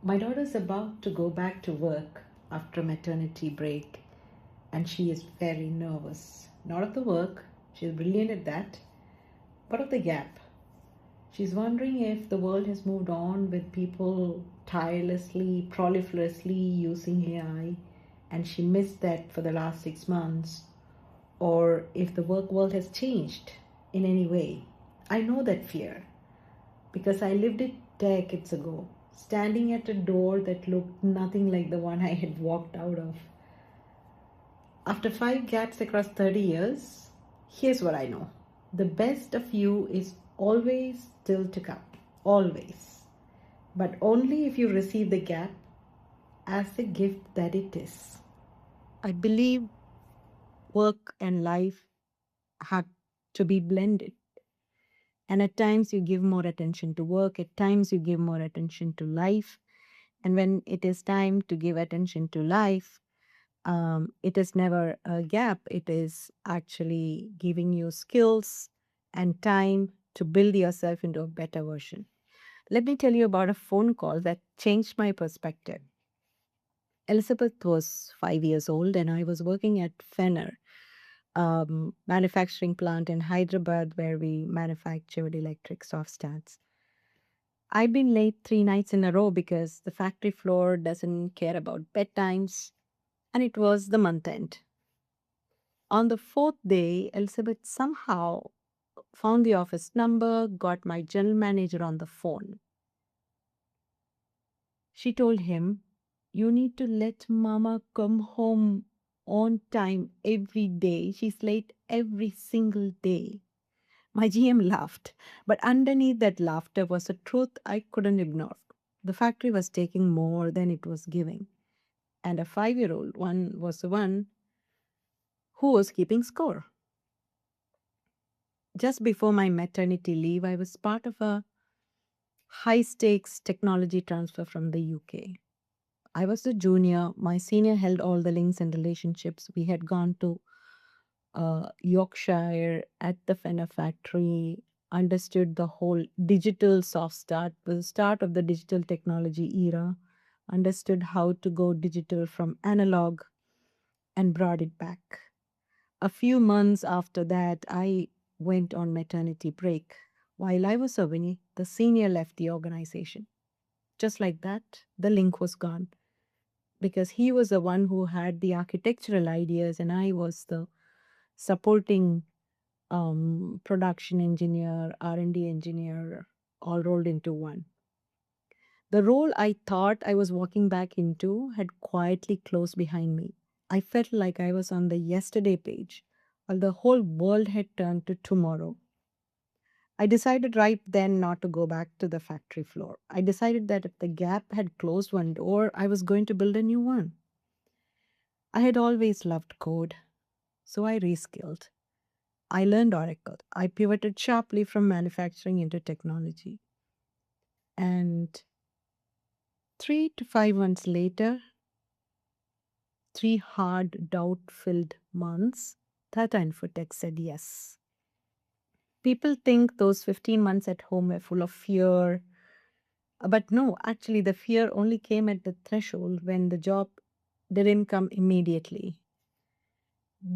My daughter's about to go back to work after maternity break, and she is very nervous. Not of the work, she's brilliant at that, but of the gap. She's wondering if the world has moved on with people tirelessly, proliferously using AI, and she missed that for the last 6 months, or if the work world has changed in any way. I know that fear because I lived it decades ago, standing at a door that looked nothing like the one I had walked out of. After five gaps across 30 years, here's what I know: the best of you is always still to come, always. But only if you receive the gap as the gift that it is. I believe work and life have to be blended. And at times you give more attention to work, at times you give more attention to life. And when it is time to give attention to life, it is never a gap. It is actually giving you skills and time to build yourself into a better version. Let me tell you about a phone call that changed my perspective. Elizabeth was 5 years old, and I was working at Fenner, manufacturing plant in Hyderabad where we manufactured electric soft stands. I've been late 3 nights in a row because the factory floor doesn't care about bedtimes, and it was the month end. On the fourth day, Elizabeth somehow found the office number, got my general manager on the phone. She told him, "You need to let Mama come home on time every day. She's late every single day." My GM laughed, but underneath that laughter was a truth I couldn't ignore. The factory was taking more than it was giving, and a 5 year old one was the one who was keeping score. Just before my maternity leave, I was part of a high stakes technology transfer from the UK. I was the junior, my senior held all the links and relationships. We had gone to Yorkshire at the Fenner factory, understood the whole digital soft start, the start of the digital technology era, understood how to go digital from analog and brought it back. A few months after that, I went on maternity break. While I was away, the senior left the organization. Just like that, the link was gone because he was the one who had the architectural ideas, and I was the supporting production engineer, R&D engineer, all rolled into one. The role I thought I was walking back into had quietly closed behind me. I felt like I was on the yesterday page, while the whole world had turned to tomorrow. I decided right then not to go back to the factory floor. I decided that if the gap had closed one door, I was going to build a new one. I had always loved code, so I reskilled. I learned Oracle. I pivoted sharply from manufacturing into technology. And 3 to 5 months later, 3 hard, doubt filled months, Tata Infotech said yes. People think those 15 months at home were full of fear. But no, actually, the fear only came at the threshold when the job didn't come immediately.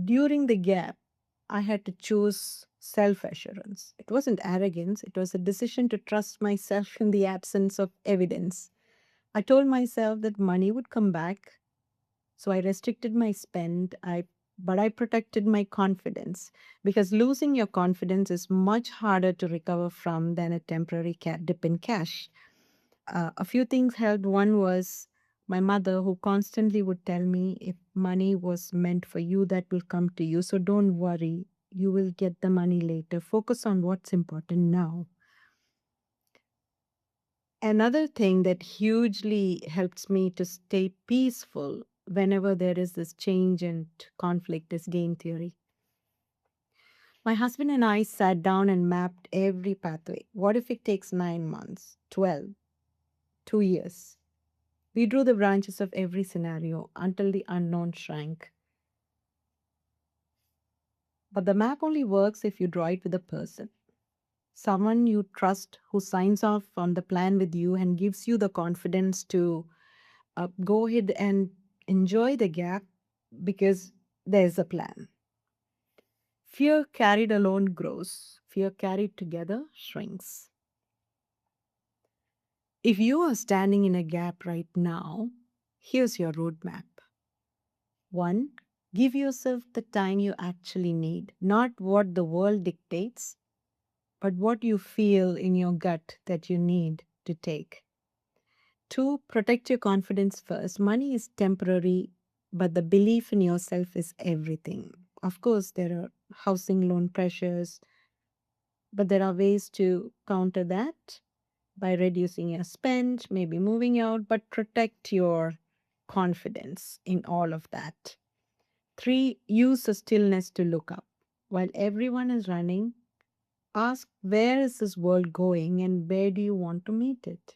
During the gap, I had to choose self assurance. It wasn't arrogance, it was a decision to trust myself in the absence of evidence. I told myself that money would come back, so I restricted my spend. But I protected my confidence because losing your confidence is much harder to recover from than a temporary dip in cash. A few things helped. One was my mother, who constantly would tell me, if money was meant for you, that will come to you. So don't worry, you will get the money later. Focus on what's important now. Another thing that hugely helps me to stay peaceful whenever there is this change and conflict is game theory. My husband and I sat down and mapped every pathway. What if it takes 9 months, 12, 2 years? We drew the branches of every scenario until the unknown shrank. But the map only works if you draw it with a person. someone you trust who signs off on the plan with you and gives you the confidence to go ahead and enjoy the gap because there's a plan. Fear carried alone grows, fear carried together shrinks. If you are standing in a gap right now, here's your roadmap. One, give yourself the time you actually need, not what the world dictates, but what you feel in your gut that you need to take. Two, protect your confidence first. Money is temporary, but the belief in yourself is everything. Of course, there are housing loan pressures, but there are ways to counter that by reducing your spend, maybe moving out, but protect your confidence in all of that. Three, use the stillness to look up. While everyone is running, ask where is this world going and where do you want to meet it?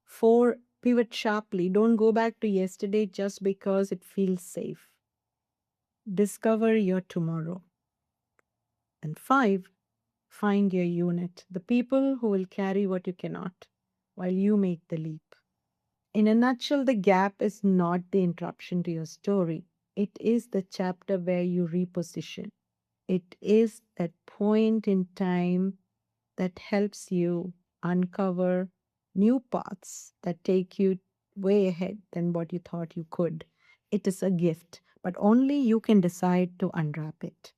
Four, pivot sharply. Don't go back to yesterday just because it feels safe. Discover your tomorrow. And five, find your unit, the people who will carry what you cannot while you make the leap. In a nutshell, the gap is not the interruption to your story. It is the chapter where you reposition. It is that point in time that helps you uncover new paths that take you way ahead than what you thought you could. It is a gift, but only you can decide to unwrap it.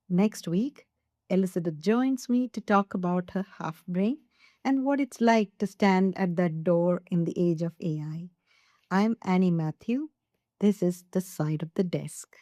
Next week, Elizabeth joins me to talk about her half brain and what it's like to stand at that door in the age of AI. I'm Annie Mathew. This is The Side of the Desk.